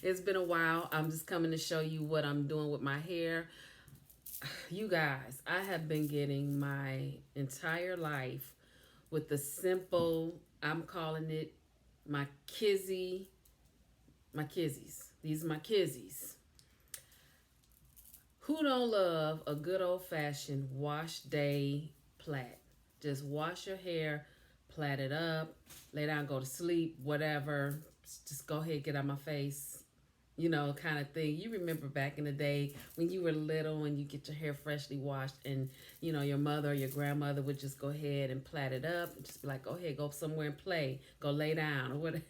It's been a while. I'm just coming to show you what I'm doing with my hair. You guys, I have been getting my entire life with the simple, I'm calling it my my kizzies. These are my kizzies. Who don't love a good old fashioned wash day plait? Just wash your hair, plait it up, lay down, go to sleep, whatever. Just go ahead, get out my face, kind of thing. You remember back in the day when you were little and you get your hair freshly washed and, your mother or your grandmother would just go ahead and plait it up and just be like, go ahead, go somewhere and play, go lay down or whatever.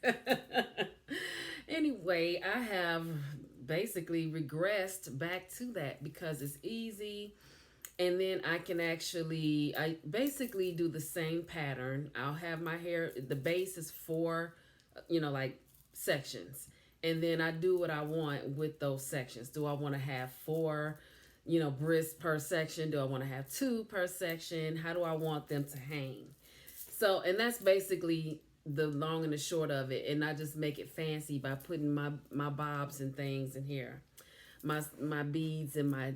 Anyway, I have basically regressed back to that because it's easy. And then I basically do the same pattern. I'll have my hair, the base is four, like sections. And then I do what I want with those sections. Do I want to have four, brists per section? Do I want to have two per section? How do I want them to hang? So, and that's basically the long and the short of it. And I just make it fancy by putting my bobs and things in here, my beads and my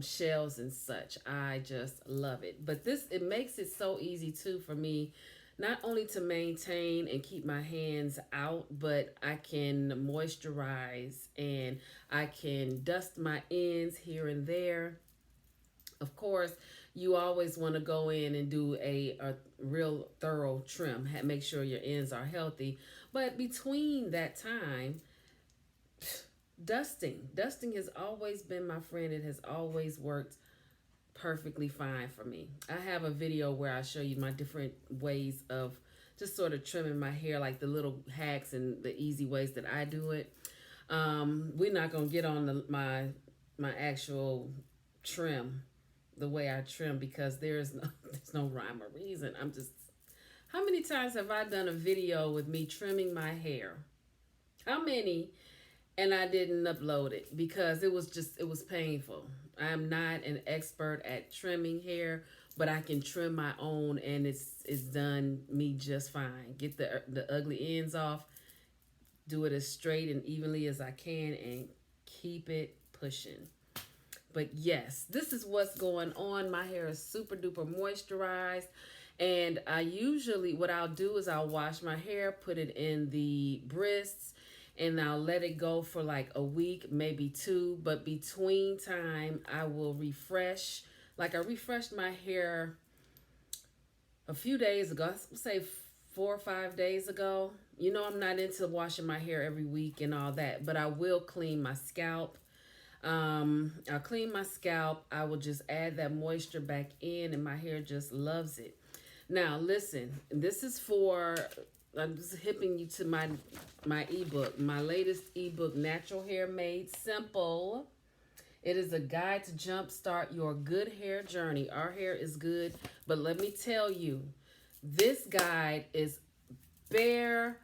shells and such. I just love it. But it makes it so easy too for me, not only to maintain and keep my hands out, but I can moisturize and I can dust my ends here and there. Of course, you always want to go in and do a real thorough trim. Make sure your ends are healthy. But between that time, dusting has always been my friend. It has always worked perfectly fine for me. I have a video where I show you my different ways of just sort of trimming my hair, like the little hacks and the easy ways that I do it. We're not gonna get on my actual trim, the way I trim, because there's no rhyme or reason. How many times have I done a video with me trimming my hair? How many? And I didn't upload it because it was painful. I'm not an expert at trimming hair, but I can trim my own, and it's done me just fine. Get the ugly ends off, do it as straight and evenly as I can, and keep it pushing. But yes, this is what's going on. My hair is super duper moisturized. And what I'll do is I'll wash my hair, put it in the brists, and I'll let it go for like a week, maybe two. But between time, I will refresh. Like I refreshed my hair a few days ago, I'd say 4 or 5 days ago. I'm not into washing my hair every week and all that, but I will clean my scalp. I'll clean my scalp. I will just add that moisture back in, and my hair just loves it. Now, listen, I'm just hipping you to my ebook, my latest ebook, Natural Hair Made Simple. It is a guide to jumpstart your good hair journey. Our hair is good, but let me tell you, this guide is bare,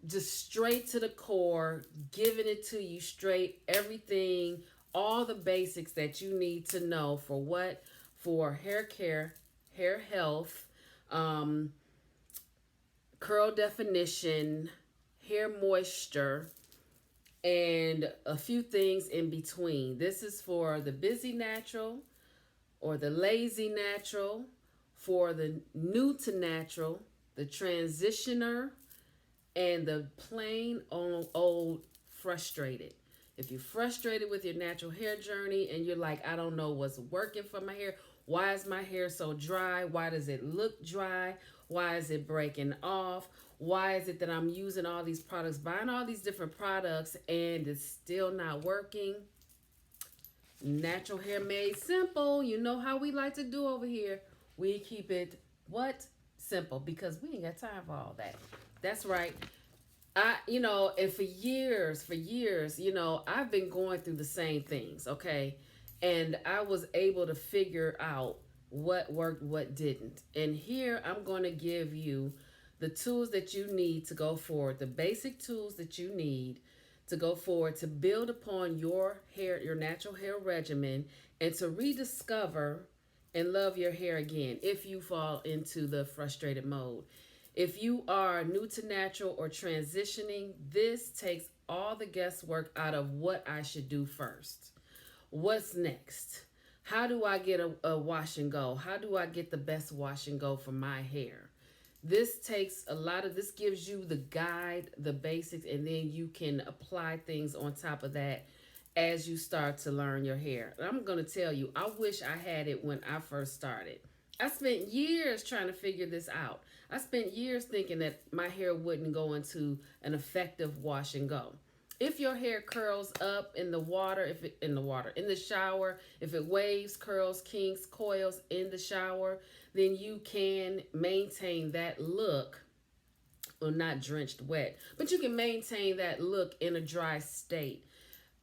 just straight to the core, giving it to you straight, everything, all the basics that you need to know for what? For hair care, hair health, curl definition, hair moisture, and a few things in between. This is for the busy natural or the lazy natural, for the new to natural, the transitioner, and the plain old frustrated. If you're frustrated with your natural hair journey and you're like, I don't know what's working for my hair. Why is my hair so dry? Why does it look dry? Why is it breaking off? Why is it that I'm using all these products, buying all these different products, and it's still not working? Natural Hair Made Simple. You know how we like to do over here. We keep it what? Simple, because we ain't got time for all that. That's right. And for years, I've been going through the same things, okay? And I was able to figure out what worked, what didn't. And here I'm going to give you the tools that you need to go forward, the basic tools that you need to go forward to build upon your hair, your natural hair regimen, and to rediscover and love your hair again if you fall into the frustrated mode. If you are new to natural or transitioning, this takes all the guesswork out of what I should do first. What's next? How do I get a wash and go? How do I get the best wash and go for my hair? This takes a lot of, this gives you the guide, the basics, and then you can apply things on top of that as you start to learn your hair. And I'm going to tell you, I wish I had it when I first started. I spent years trying to figure this out. I spent years thinking that my hair wouldn't go into an effective wash and go. If your hair curls up in the water, in the shower, if it waves, curls, kinks, coils in the shower, then you can maintain that look, well, not drenched wet, but you can maintain that look in a dry state.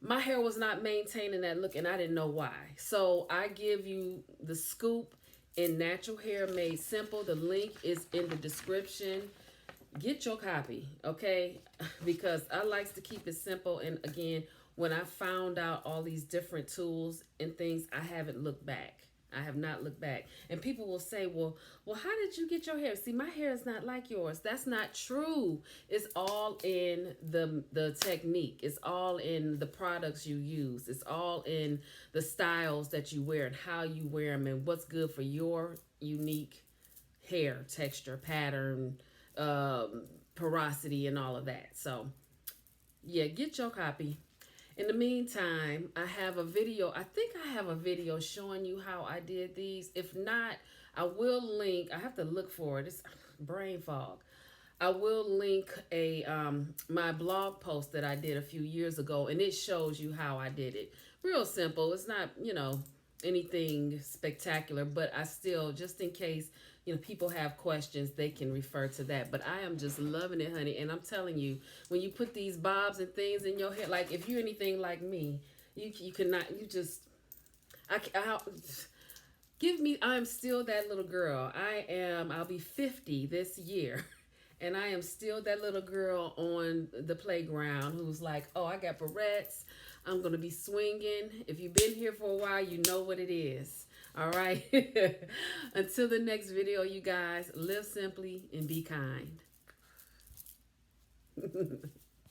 My hair was not maintaining that look, and I didn't know why. So I give you the scoop in Natural Hair Made Simple. The link is in the description. Get your copy, okay? Because I like to keep it simple. And again, when I found out all these different tools and things, I haven't looked back. I have not looked back. And people will say, well, how did you get your hair? See, my hair is not like yours. That's not true. It's all in the technique. It's all in the products you use. It's all in the styles that you wear and how you wear them and what's good for your unique hair texture, pattern, porosity, and all of that. So, yeah, get your copy. In the meantime, I have a video. I think I have a video showing you how I did these. If not, I will link. I have to look for it. It's brain fog. I will link my blog post that I did a few years ago, and it shows you how I did it. Real simple. It's not, anything spectacular, but I still, just in case, people have questions, they can refer to that. But I am just loving it, honey. And I'm telling you, when you put these bobs and things in your hair, like if you're anything like me, you cannot, I'm still that little girl. I'll be 50 this year. And I am still that little girl on the playground who's like, oh, I got barrettes. I'm going to be swinging. If you've been here for a while, you know what it is. All right. Until the next video, you guys, live simply and be kind.